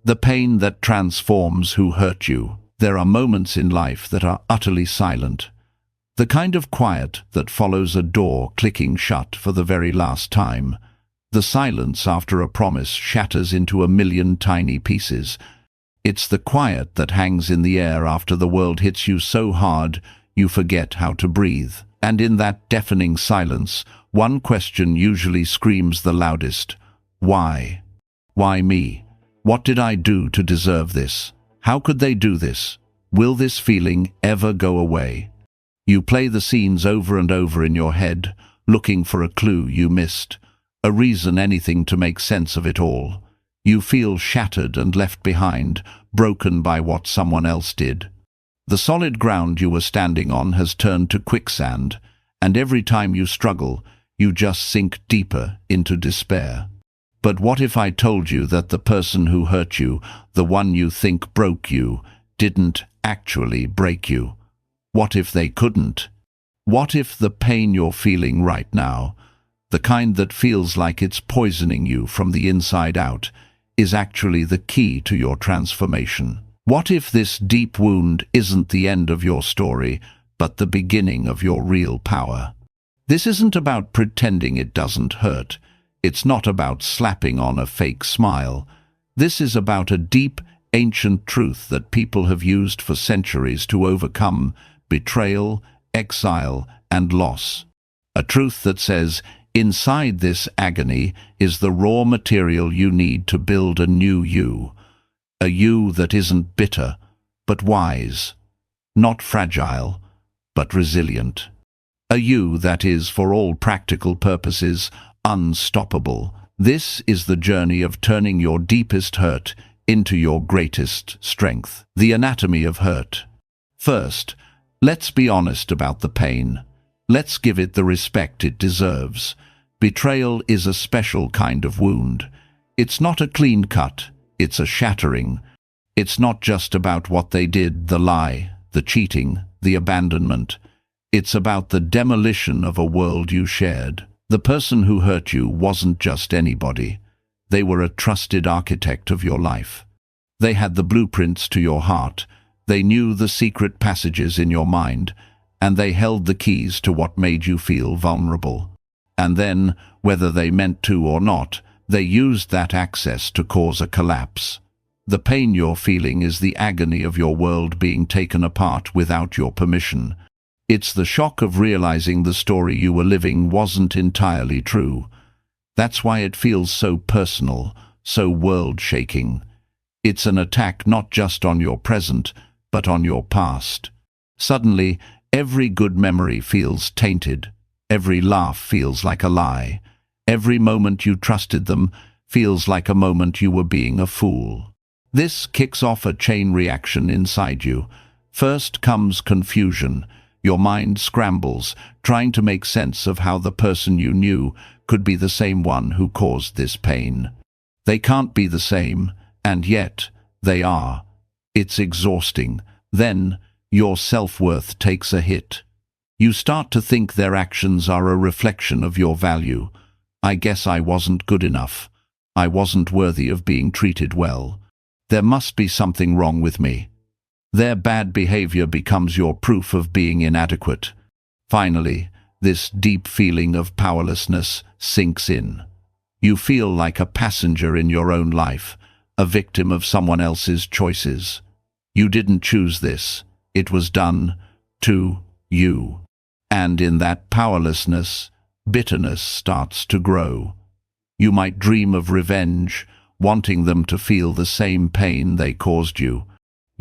The pain that transforms who hurt you. There are moments in life that are utterly silent. The kind of quiet that follows a door clicking shut for the very last time. The silence after a promise shatters into a million tiny pieces. It's the quiet that hangs in the air after the world hits you so hard you forget how to breathe. And in that deafening silence, one question usually screams the loudest. Why? Why me? What did I do to deserve this? How could they do this? Will this feeling ever go away? You play the scenes over and over in your head, looking for a clue you missed, a reason, anything to make sense of it all. You feel shattered and left behind, broken by what someone else did. The solid ground you were standing on has turned to quicksand, and every time you struggle, you just sink deeper into despair. But what if I told you that the person who hurt you, the one you think broke you, didn't actually break you? What if they couldn't? What if the pain you're feeling right now, the kind that feels like it's poisoning you from the inside out, is actually the key to your transformation? What if this deep wound isn't the end of your story, but the beginning of your real power? This isn't about pretending it doesn't hurt. It's not about slapping on a fake smile. This is about a deep, ancient truth that people have used for centuries to overcome betrayal, exile, and loss. A truth that says, inside this agony is the raw material you need to build a new you. A you that isn't bitter, but wise. Not fragile, but resilient. A you that is, for all practical purposes, unstoppable. This is the journey of turning your deepest hurt into your greatest strength. The anatomy of hurt. First, let's be honest about the pain. Let's give it the respect it deserves. Betrayal is a special kind of wound. It's not a clean cut, it's a shattering. It's not just about what they did, the lie, the cheating, the abandonment. It's about the demolition of a world you shared. The person who hurt you wasn't just anybody. They were a trusted architect of your life. They had the blueprints to your heart. They knew the secret passages in your mind, and they held the keys to what made you feel vulnerable. And then, whether they meant to or not, they used that access to cause a collapse. The pain you're feeling is the agony of your world being taken apart without your permission. It's the shock of realizing the story you were living wasn't entirely true. That's why it feels so personal, so world-shaking. It's an attack not just on your present, but on your past. Suddenly, every good memory feels tainted. Every laugh feels like a lie. Every moment you trusted them feels like a moment you were being a fool. This kicks off a chain reaction inside you. First comes confusion. Your mind scrambles, trying to make sense of how the person you knew could be the same one who caused this pain. They can't be the same, and yet they are. It's exhausting. Then your self-worth takes a hit. You start to think their actions are a reflection of your value. I guess I wasn't good enough. I wasn't worthy of being treated well. There must be something wrong with me. Their bad behavior becomes your proof of being inadequate. Finally, this deep feeling of powerlessness sinks in. You feel like a passenger in your own life, a victim of someone else's choices. You didn't choose this. It was done to you. And in that powerlessness, bitterness starts to grow. You might dream of revenge, wanting them to feel the same pain they caused you.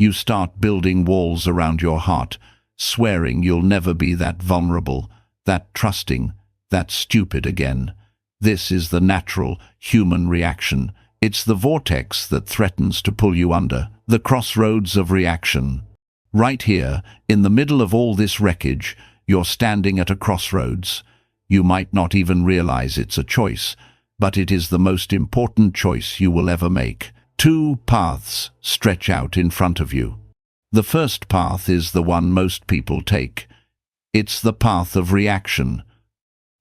You start building walls around your heart, swearing you'll never be that vulnerable, that trusting, that stupid again. This is the natural, human reaction. It's the vortex that threatens to pull you under, the crossroads of reaction. Right here, in the middle of all this wreckage, you're standing at a crossroads. You might not even realize it's a choice, but it is the most important choice you will ever make. Two paths stretch out in front of you. The first path is the one most people take. It's the path of reaction.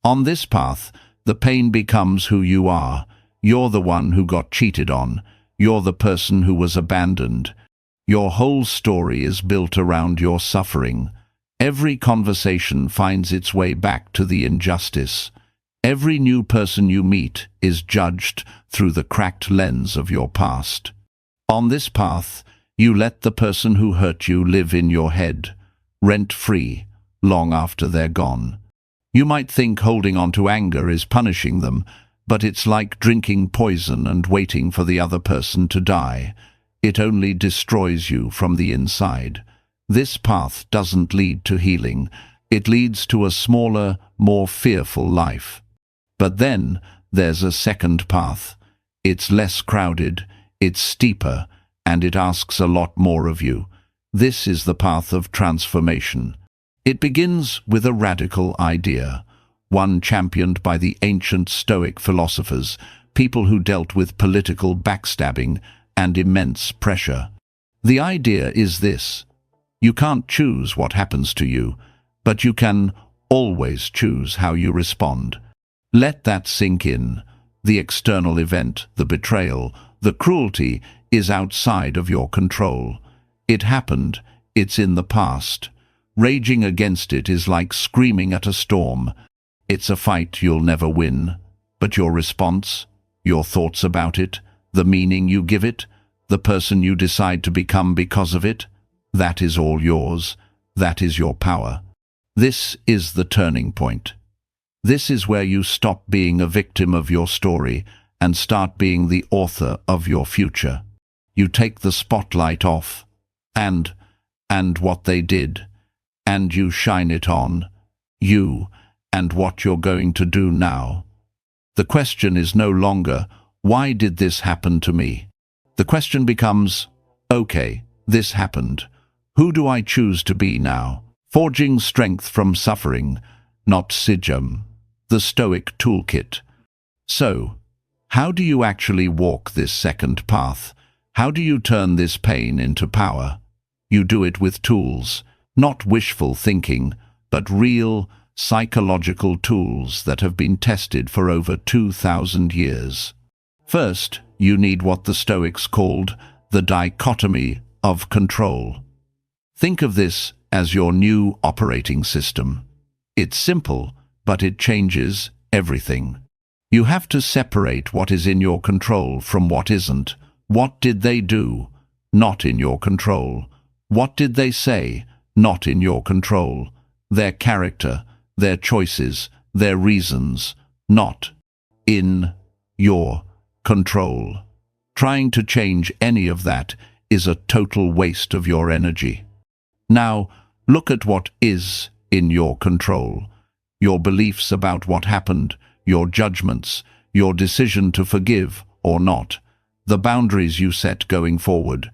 On this path, the pain becomes who you are. You're the one who got cheated on. You're the person who was abandoned. Your whole story is built around your suffering. Every conversation finds its way back to the injustice. Every new person you meet is judged through the cracked lens of your past. On this path, you let the person who hurt you live in your head, rent-free, long after they're gone. You might think holding on to anger is punishing them, but it's like drinking poison and waiting for the other person to die. It only destroys you from the inside. This path doesn't lead to healing. It leads to a smaller, more fearful life. But then there's a second path. It's less crowded, it's steeper, and it asks a lot more of you. This is the path of transformation. It begins with a radical idea, one championed by the ancient Stoic philosophers, people who dealt with political backstabbing and immense pressure. The idea is this: you can't choose what happens to you, but you can always choose how you respond. Let that sink in. The external event, the betrayal, the cruelty, is outside of your control. It happened, it's in the past. Raging against it is like screaming at a storm. It's a fight you'll never win. But your response, your thoughts about it, the meaning you give it, the person you decide to become because of it, that is all yours. That is your power. This is the turning point. This is where you stop being a victim of your story and start being the author of your future. You take the spotlight off, and what they did, and you shine it on you and what you're going to do now. The question is no longer, why did this happen to me? The question becomes, okay, this happened. Who do I choose to be now? Forging strength from suffering, not Stoicism, the Stoic toolkit. So, how do you actually walk this second path? How do you turn this pain into power? You do it with tools, not wishful thinking, but real, psychological tools that have been tested for over 2,000 years. First, you need what the Stoics called the dichotomy of control. Think of this as your new operating system. It's simple, but it changes everything. You have to separate what is in your control from what isn't. What did they do? Not in your control. What did they say? Not in your control. Their character, their choices, their reasons, not in your control. Trying to change any of that is a total waste of your energy. Now, look at what is in your control. Your beliefs about what happened, your judgments, your decision to forgive or not, the boundaries you set going forward,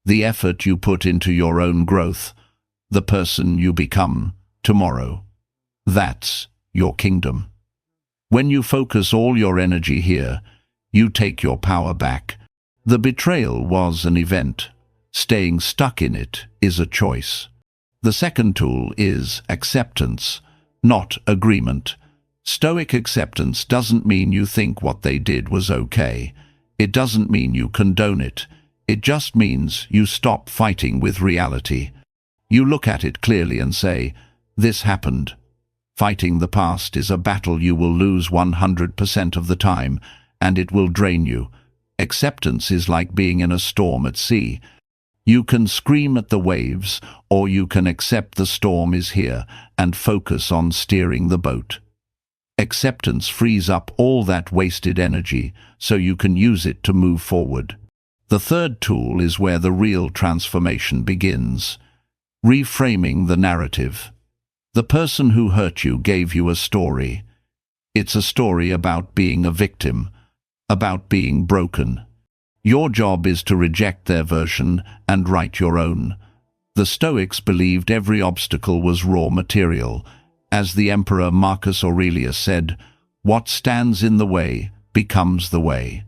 the effort you put into your own growth, the person you become tomorrow. That's your kingdom. When you focus all your energy here, you take your power back. The betrayal was an event. Staying stuck in it is a choice. The second tool is acceptance, not agreement. Stoic acceptance doesn't mean you think what they did was okay. It doesn't mean you condone it. It just means you stop fighting with reality. You look at it clearly and say, this happened. Fighting the past is a battle you will lose 100% of the time, and it will drain you. Acceptance is like being in a storm at sea. You can scream at the waves, or you can accept the storm is here and focus on steering the boat. Acceptance frees up all that wasted energy so you can use it to move forward. The third tool is where the real transformation begins. Reframing the narrative. The person who hurt you gave you a story. It's a story about being a victim, about being broken. Your job is to reject their version and write your own. The Stoics believed every obstacle was raw material. As the Emperor Marcus Aurelius said, what stands in the way becomes the way.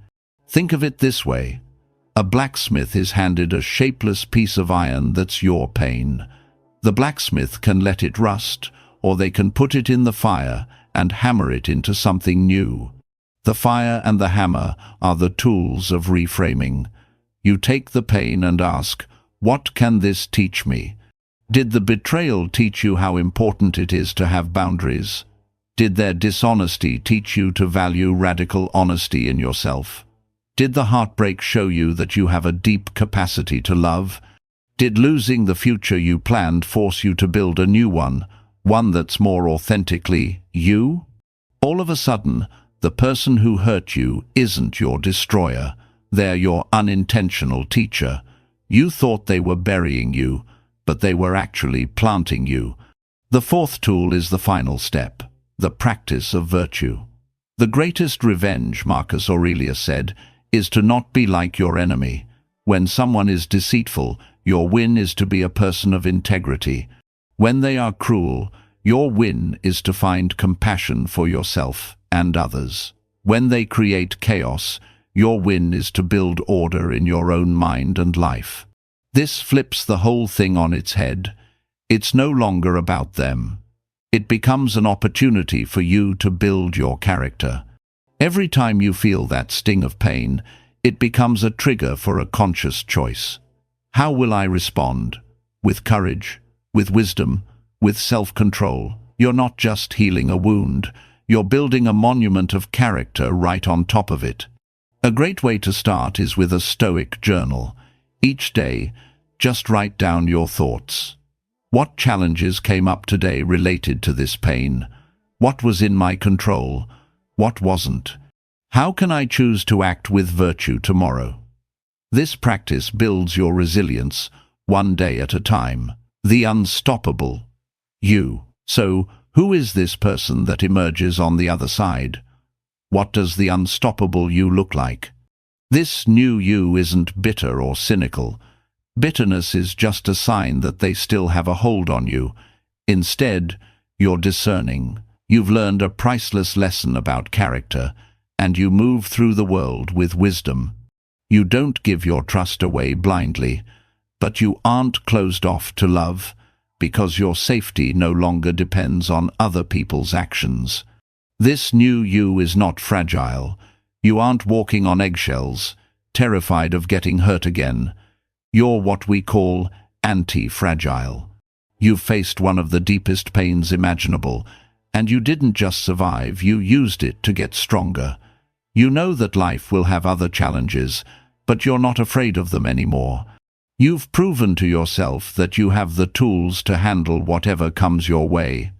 Think of it this way. A blacksmith is handed a shapeless piece of iron that's your pain. The blacksmith can let it rust, or they can put it in the fire and hammer it into something new. The fire and the hammer are the tools of reframing. You take the pain and ask, what can this teach me? Did the betrayal teach you how important it is to have boundaries? Did their dishonesty teach you to value radical honesty in yourself? Did the heartbreak show you that you have a deep capacity to love? Did losing the future you planned force you to build a new one that's more authentically you? All of a sudden, the person who hurt you isn't your destroyer. They're your unintentional teacher. You thought they were burying you, but they were actually planting you. The fourth tool is the final step, the practice of virtue. The greatest revenge, Marcus Aurelius said, is to not be like your enemy. When someone is deceitful, your win is to be a person of integrity. When they are cruel, your win is to find compassion for yourself and others. When they create chaos, your win is to build order in your own mind and life. This flips the whole thing on its head. It's no longer about them. It becomes an opportunity for you to build your character. Every time you feel that sting of pain, it becomes a trigger for a conscious choice. How will I respond? With courage, with wisdom, with self-control. You're not just healing a wound, you're building a monument of character right on top of it. A great way to start is with a Stoic journal. Each day, just write down your thoughts. What challenges came up today related to this pain? What was in my control? What wasn't? How can I choose to act with virtue tomorrow? This practice builds your resilience, one day at a time. The unstoppable you. So, who is this person that emerges on the other side? What does the unstoppable you look like? This new you isn't bitter or cynical. Bitterness is just a sign that they still have a hold on you. Instead, you're discerning. You've learned a priceless lesson about character, and you move through the world with wisdom. You don't give your trust away blindly, but you aren't closed off to love, because your safety no longer depends on other people's actions. This new you is not fragile. You aren't walking on eggshells, terrified of getting hurt again. You're what we call anti-fragile. You've faced one of the deepest pains imaginable, and you didn't just survive, you used it to get stronger. You know that life will have other challenges, but you're not afraid of them anymore. You've proven to yourself that you have the tools to handle whatever comes your way.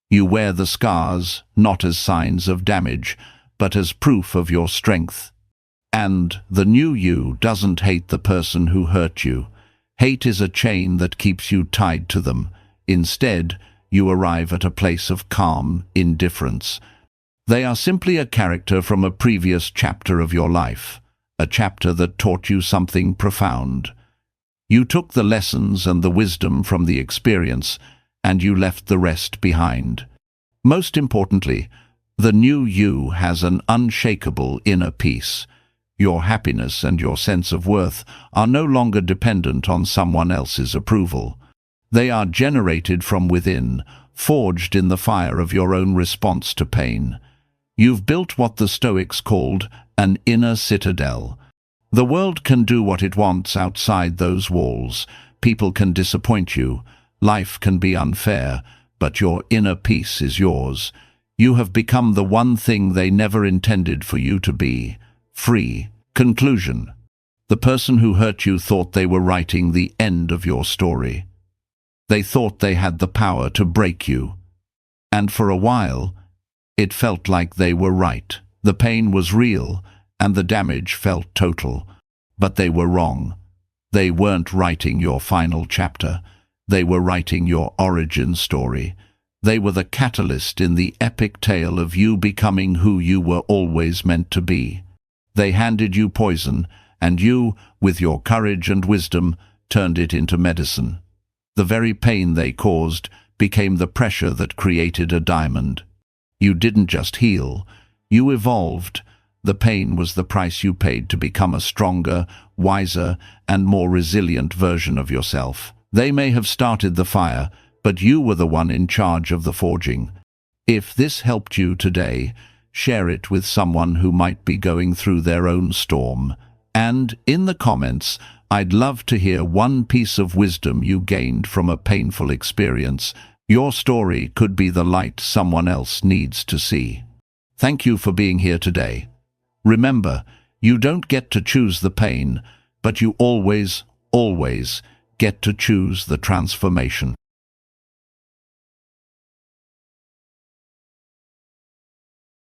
You wear the scars, not as signs of damage, but as proof of your strength. And the new you doesn't hate the person who hurt you. Hate is a chain that keeps you tied to them. Instead, you arrive at a place of calm indifference. They are simply a character from a previous chapter of your life, a chapter that taught you something profound. You took the lessons and the wisdom from the experience, and you left the rest behind. Most importantly, the new you has an unshakable inner peace. Your happiness and your sense of worth are no longer dependent on someone else's approval. They are generated from within, forged in the fire of your own response to pain. You've built what the Stoics called an inner citadel. The world can do what it wants outside those walls. People can disappoint you. Life can be unfair, but your inner peace is yours. You have become the one thing they never intended for you to be: free. Conclusion. The person who hurt you thought they were writing the end of your story. They thought they had the power to break you. And for a while, it felt like they were right. The pain was real, and the damage felt total. But they were wrong. They weren't writing your final chapter. They were writing your origin story. They were the catalyst in the epic tale of you becoming who you were always meant to be. They handed you poison, and you, with your courage and wisdom, turned it into medicine. The very pain they caused became the pressure that created a diamond. You didn't just heal, you evolved. The pain was the price you paid to become a stronger, wiser, and more resilient version of yourself. They may have started the fire, but you were the one in charge of the forging. If this helped you today, share it with someone who might be going through their own storm. And in the comments, I'd love to hear one piece of wisdom you gained from a painful experience. Your story could be the light someone else needs to see. Thank you for being here today. Remember, you don't get to choose the pain, but you always, always get to choose the transformation.